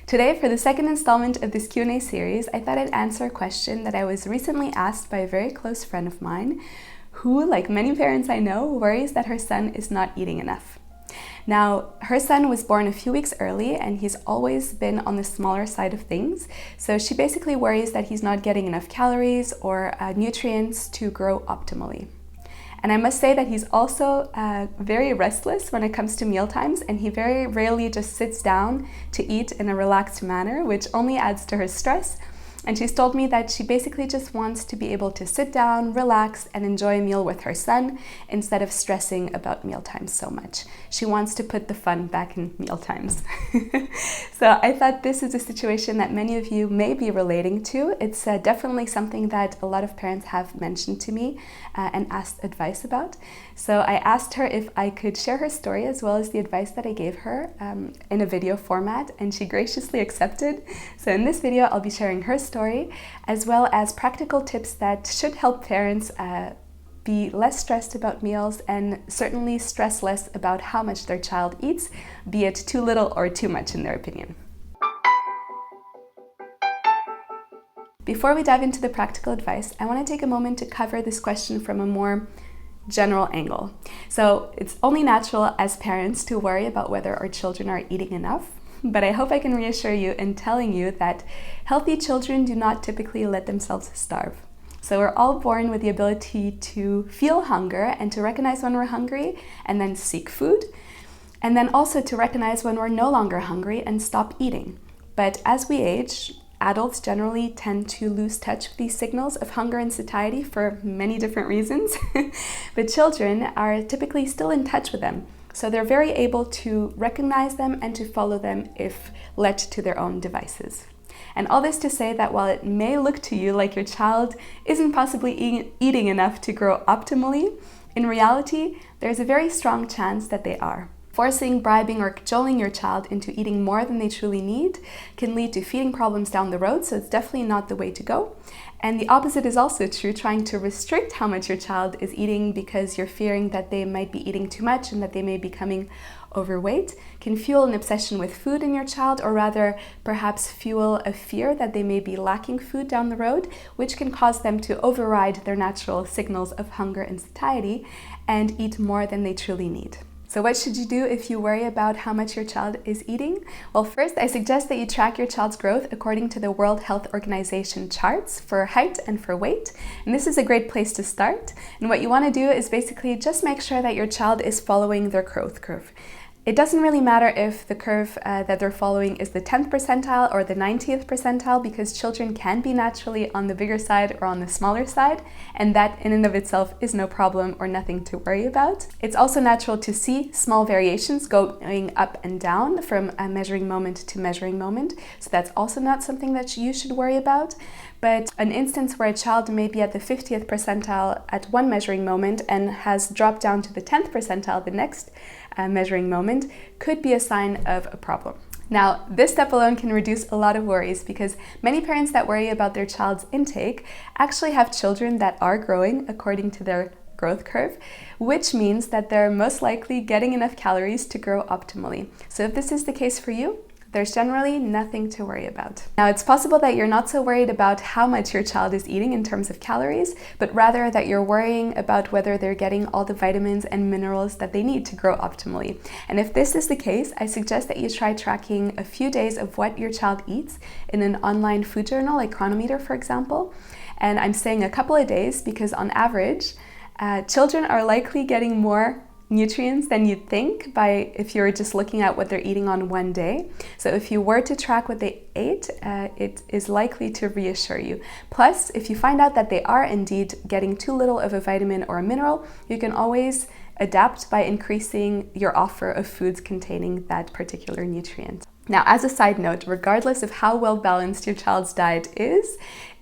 Today, for the second installment of this Q&A series, I thought I'd answer a question that I was recently asked by a very close friend of mine who, like many parents I know, worries that her son is not eating enough. Now, her son was born a few weeks early and he's always been on the smaller side of things, so she basically worries that he's not getting enough calories or nutrients to grow optimally. And I must say that he's also very restless when it comes to meal times, and he very rarely just sits down to eat in a relaxed manner, which only adds to her stress. And she's told me that she basically just wants to be able to sit down, relax, and enjoy a meal with her son instead of stressing about meal times so much. She wants to put the fun back in meal times. So I thought this is a situation that many of you may be relating to. It's definitely something that a lot of parents have mentioned to me and asked advice about. So I asked her if I could share her story as well as the advice that I gave her in a video format, and she graciously accepted. So in this video, I'll be sharing her story as well as practical tips that should help parents be less stressed about meals and certainly stress less about how much their child eats, be it too little or too much in their opinion. Before we dive into the practical advice, I want to take a moment to cover this question from a more general angle. So it's only natural as parents to worry about whether our children are eating enough, but I hope I can reassure you in telling you that healthy children do not typically let themselves starve. So we're all born with the ability to feel hunger and to recognize when we're hungry and then seek food, and then also to recognize when we're no longer hungry and stop eating. But as we age, adults generally tend to lose touch with these signals of hunger and satiety for many different reasons, but children are typically still in touch with them. So they're very able to recognize them and to follow them if left to their own devices. And all this to say that while it may look to you like your child isn't possibly eating enough to grow optimally, in reality, there's a very strong chance that they are. Forcing, bribing, or cajoling your child into eating more than they truly need can lead to feeding problems down the road, so it's definitely not the way to go. And the opposite is also true. Trying to restrict how much your child is eating because you're fearing that they might be eating too much and that they may be becoming overweight can fuel an obsession with food in your child, or rather perhaps fuel a fear that they may be lacking food down the road, which can cause them to override their natural signals of hunger and satiety and eat more than they truly need. So what should you do if you worry about how much your child is eating? Well, first, I suggest that you track your child's growth according to the World Health Organization charts for height and for weight. And this is a great place to start. And what you want to do is basically just make sure that your child is following their growth curve. It doesn't really matter if the curve that they're following is the 10th percentile or the 90th percentile, because children can be naturally on the bigger side or on the smaller side, and that in and of itself is no problem or nothing to worry about. It's also natural to see small variations going up and down from a measuring moment to measuring moment, so that's also not something that you should worry about. But an instance where a child may be at the 50th percentile at one measuring moment and has dropped down to the 10th percentile the next measuring moment could be a sign of a problem. Now, this step alone can reduce a lot of worries, because many parents that worry about their child's intake actually have children that are growing according to their growth curve, which means that they're most likely getting enough calories to grow optimally. So if this is the case for you, there's generally nothing to worry about. Now, it's possible that you're not so worried about how much your child is eating in terms of calories, but rather that you're worrying about whether they're getting all the vitamins and minerals that they need to grow optimally. And if this is the case, I suggest that you try tracking a few days of what your child eats in an online food journal like Chronometer, for example. And I'm saying a couple of days because on average, children are likely getting more nutrients than you'd think if you're just looking at what they're eating on one day. So if you were to track what they ate, it is likely to reassure you. Plus, if you find out that they are indeed getting too little of a vitamin or a mineral, you can always adapt by increasing your offer of foods containing that particular nutrient. Now, as a side note, regardless of how well balanced your child's diet is,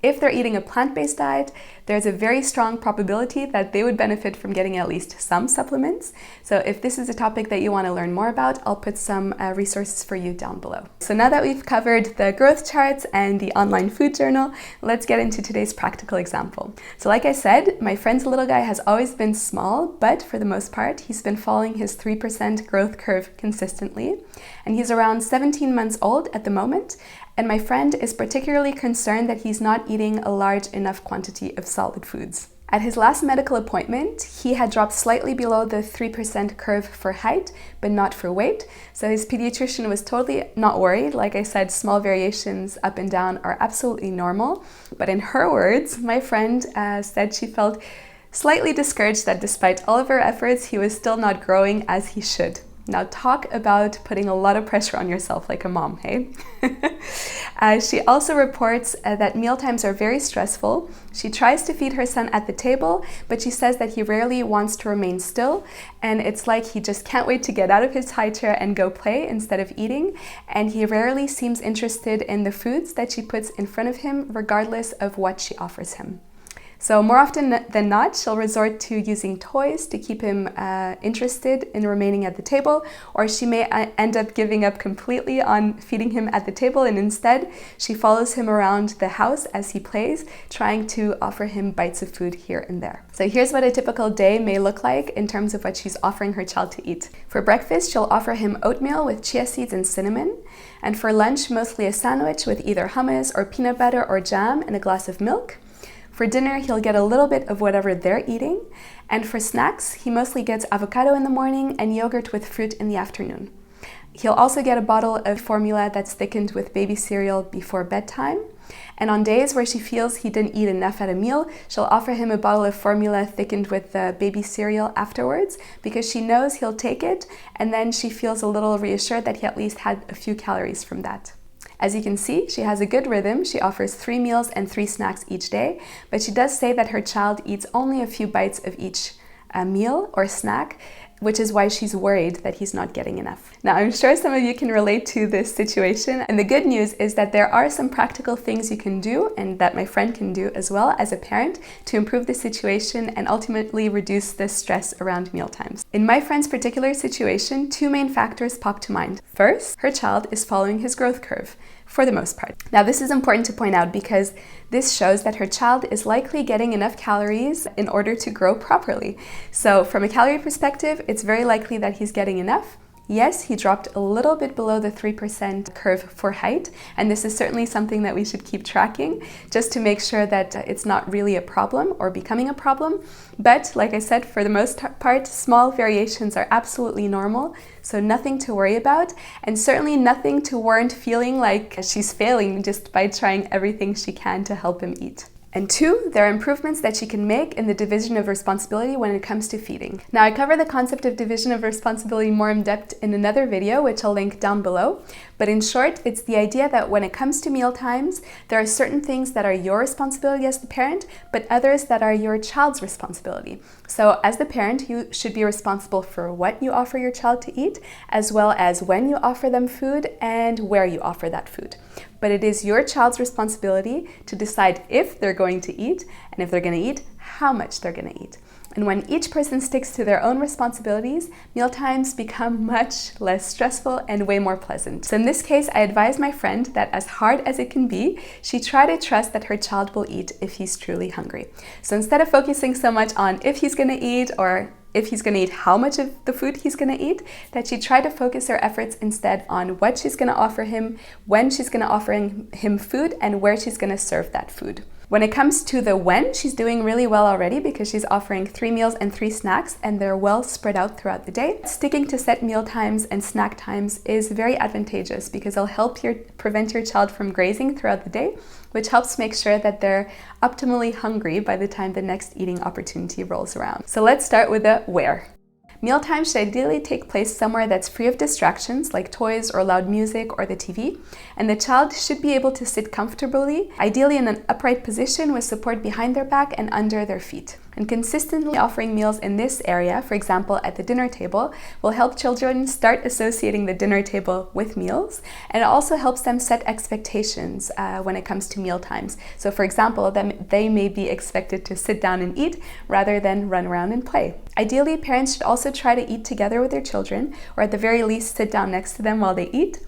If they're eating a plant-based diet, there's a very strong probability that they would benefit from getting at least some supplements. So if this is a topic that you want to learn more about, I'll put some resources for you down below. So now that we've covered the growth charts and the online food journal, let's get into today's practical example. So like I said, my friend's little guy has always been small, but for the most part, he's been following his 3% growth curve consistently. And he's around 17 months old at the moment. And my friend is particularly concerned that he's not eating a large enough quantity of solid foods. At his last medical appointment, he had dropped slightly below the 3% curve for height, but not for weight. So his pediatrician was totally not worried. Like I said, small variations up and down are absolutely normal. But in her words, my friend said she felt slightly discouraged that despite all of her efforts, he was still not growing as he should. Now talk about putting a lot of pressure on yourself like a mom, hey? She also reports that mealtimes are very stressful. She tries to feed her son at the table, but she says that he rarely wants to remain still, and it's like he just can't wait to get out of his high chair and go play instead of eating, and he rarely seems interested in the foods that she puts in front of him, regardless of what she offers him. So more often than not, she'll resort to using toys to keep him interested in remaining at the table, or she may end up giving up completely on feeding him at the table, and instead she follows him around the house as he plays, trying to offer him bites of food here and there. So here's what a typical day may look like in terms of what she's offering her child to eat. For breakfast, she'll offer him oatmeal with chia seeds and cinnamon, and for lunch, mostly a sandwich with either hummus or peanut butter or jam and a glass of milk. For dinner, he'll get a little bit of whatever they're eating. And for snacks, he mostly gets avocado in the morning and yogurt with fruit in the afternoon. He'll also get a bottle of formula that's thickened with baby cereal before bedtime. And on days where she feels he didn't eat enough at a meal, she'll offer him a bottle of formula thickened with baby cereal afterwards, because she knows he'll take it, and then she feels a little reassured that he at least had a few calories from that. As you can see, she has a good rhythm. She offers 3 meals and 3 snacks each day, but she does say that her child eats only a few bites of each meal or snack, which is why she's worried that he's not getting enough. Now, I'm sure some of you can relate to this situation, and the good news is that there are some practical things you can do, and that my friend can do as well as a parent, to improve the situation and ultimately reduce the stress around mealtimes. In my friend's particular situation, 2 main factors pop to mind. First, her child is following his growth curve, for the most part. Now, this is important to point out because this shows that her child is likely getting enough calories in order to grow properly. So from a calorie perspective, it's very likely that he's getting enough. Yes, he dropped a little bit below the 3% curve for height, and this is certainly something that we should keep tracking just to make sure that it's not really a problem or becoming a problem. But like I said, for the most part, small variations are absolutely normal, so nothing to worry about, and certainly nothing to warrant feeling like she's failing just by trying everything she can to help him eat. And 2, there are improvements that she can make in the division of responsibility when it comes to feeding. Now, I cover the concept of division of responsibility more in depth in another video, which I'll link down below. But in short, it's the idea that when it comes to meal times, there are certain things that are your responsibility as the parent, but others that are your child's responsibility. So as the parent, you should be responsible for what you offer your child to eat, as well as when you offer them food and where you offer that food. But it is your child's responsibility to decide if they're going to eat, and if they're going to eat, how much they're going to eat. And when each person sticks to their own responsibilities, mealtimes become much less stressful and way more pleasant. So in this case, I advise my friend that as hard as it can be, she try to trust that her child will eat if he's truly hungry. So instead of focusing so much on if he's going to eat or if he's going to eat how much of the food he's going to eat, that she try to focus her efforts instead on what she's going to offer him, when she's going to offer him food, and where she's going to serve that food. When it comes to the when, she's doing really well already because she's offering 3 meals and 3 snacks, and they're well spread out throughout the day. Sticking to set meal times and snack times is very advantageous because it'll help prevent your child from grazing throughout the day, which helps make sure that they're optimally hungry by the time the next eating opportunity rolls around. So let's start with the where. Mealtime should ideally take place somewhere that's free of distractions like toys or loud music or the TV, and the child should be able to sit comfortably, ideally in an upright position with support behind their back and under their feet. And consistently offering meals in this area, for example at the dinner table, will help children start associating the dinner table with meals, and it also helps them set expectations when it comes to meal times. So for example, they may be expected to sit down and eat rather than run around and play. Ideally, parents should also try to eat together with their children, or at the very least sit down next to them while they eat.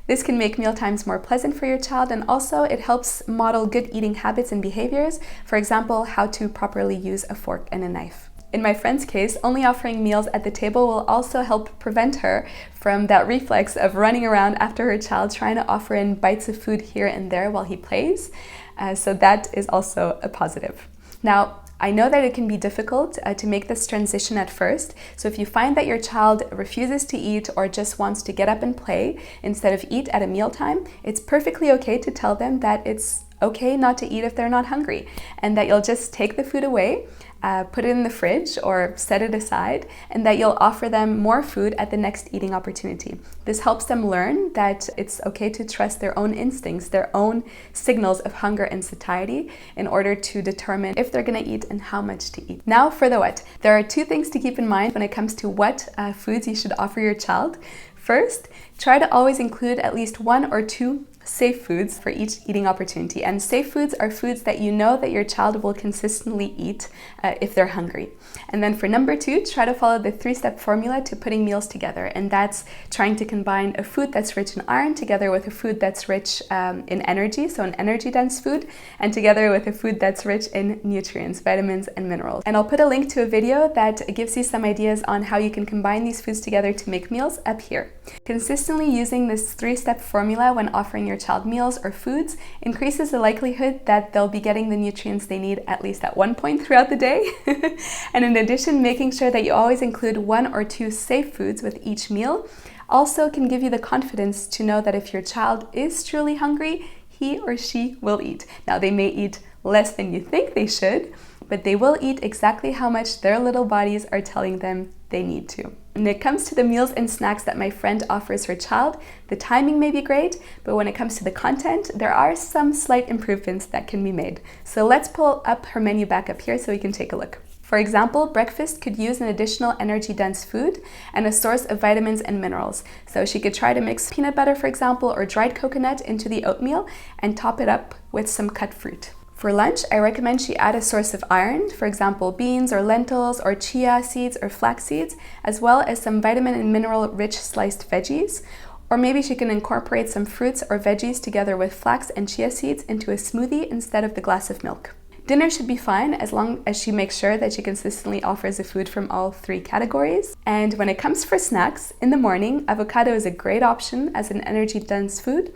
This can make meal times more pleasant for your child, and also it helps model good eating habits and behaviors, for example, how to properly use a fork and a knife. In my friend's case, only offering meals at the table will also help prevent her from that reflex of running around after her child, trying to offer in bites of food here and there while he plays. So that is also a positive. Now, I know that it can be difficult to make this transition at first, so if you find that your child refuses to eat or just wants to get up and play instead of eat at a mealtime, it's perfectly okay to tell them that it's okay not to eat if they're not hungry, and that you'll just take the food away, put it in the fridge or set it aside, and that you'll offer them more food at the next eating opportunity. This helps them learn that it's okay to trust their own instincts, their own signals of hunger and satiety, in order to determine if they're going to eat and how much to eat. Now for the what. There are two things to keep in mind when it comes to what foods you should offer your child. First, try to always include at least 1 or 2 safe foods for each eating opportunity. And safe foods are foods that you know that your child will consistently eat if they're hungry. And then for number 2, try to follow the 3-step formula to putting meals together. And that's trying to combine a food that's rich in iron together with a food that's rich in energy, so an energy-dense food, and together with a food that's rich in nutrients, vitamins, and minerals. And I'll put a link to a video that gives you some ideas on how you can combine these foods together to make meals up here. Consistently using this 3-step formula when offering your child meals or foods increases the likelihood that they'll be getting the nutrients they need at least at one point throughout the day. And in addition, making sure that you always include 1 or 2 safe foods with each meal also can give you the confidence to know that if your child is truly hungry, he or she will eat. Now, they may eat less than you think they should, but they will eat exactly how much their little bodies are telling them they need to. When it comes to the meals and snacks that my friend offers her child, the timing may be great, but when it comes to the content, there are some slight improvements that can be made. So let's pull up her menu back up here so we can take a look. For example, breakfast could use an additional energy-dense food and a source of vitamins and minerals. So she could try to mix peanut butter, for example, or dried coconut into the oatmeal and top it up with some cut fruit. For lunch, I recommend she add a source of iron, for example, beans or lentils or chia seeds or flax seeds, as well as some vitamin and mineral-rich sliced veggies. Or maybe she can incorporate some fruits or veggies together with flax and chia seeds into a smoothie instead of the glass of milk. Dinner should be fine as long as she makes sure that she consistently offers a food from all 3 categories. And when it comes for snacks, in the morning, avocado is a great option as an energy-dense food,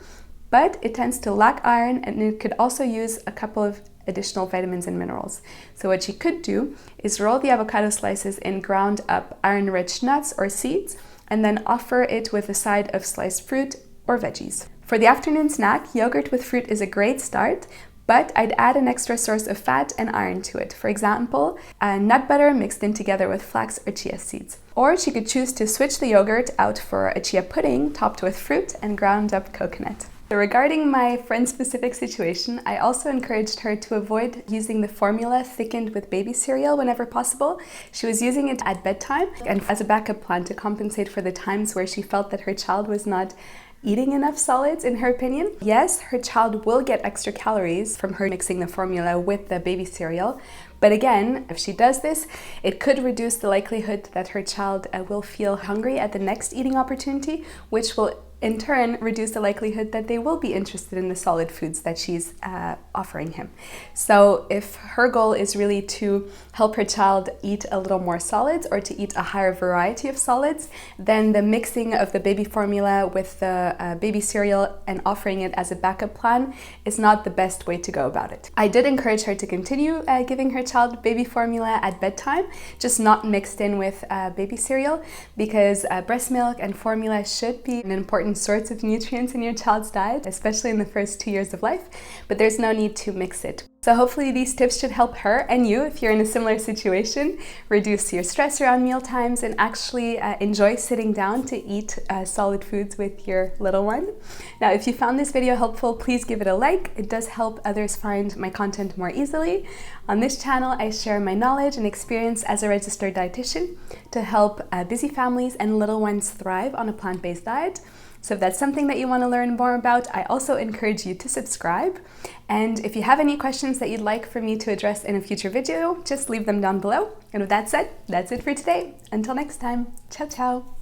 but it tends to lack iron, and it could also use a couple of additional vitamins and minerals. So what you could do is roll the avocado slices in ground up iron-rich nuts or seeds, and then offer it with a side of sliced fruit or veggies. For the afternoon snack, yogurt with fruit is a great start, but I'd add an extra source of fat and iron to it. For example, nut butter mixed in together with flax or chia seeds. Or she could choose to switch the yogurt out for a chia pudding topped with fruit and ground up coconut. So regarding my friend's specific situation, I also encouraged her to avoid using the formula thickened with baby cereal whenever possible. She was using it at bedtime and as a backup plan to compensate for the times where she felt that her child was not eating enough solids, in her opinion. Yes, her child will get extra calories from her mixing the formula with the baby cereal, but again, if she does this, it could reduce the likelihood that her child will feel hungry at the next eating opportunity, which will in turn reduce the likelihood that they will be interested in the solid foods that she's offering him. So if her goal is really to help her child eat a little more solids or to eat a higher variety of solids, then the mixing of the baby formula with the baby cereal and offering it as a backup plan is not the best way to go about it. I did encourage her to continue giving her child baby formula at bedtime, just not mixed in with baby cereal, because breast milk and formula should be an important source of nutrients in your child's diet, especially in the first 2 years of life, but there's no need to mix it. So hopefully these tips should help her and you if you're in a similar situation, reduce your stress around meal times and actually enjoy sitting down to eat solid foods with your little one. Now, if you found this video helpful, please give it a like. It does help others find my content more easily. On this channel, I share my knowledge and experience as a registered dietitian to help busy families and little ones thrive on a plant-based diet. So if that's something that you want to learn more about, I also encourage you to subscribe. And if you have any questions that you'd like for me to address in a future video, just leave them down below. And with that said, that's it for today. Until next time, ciao ciao.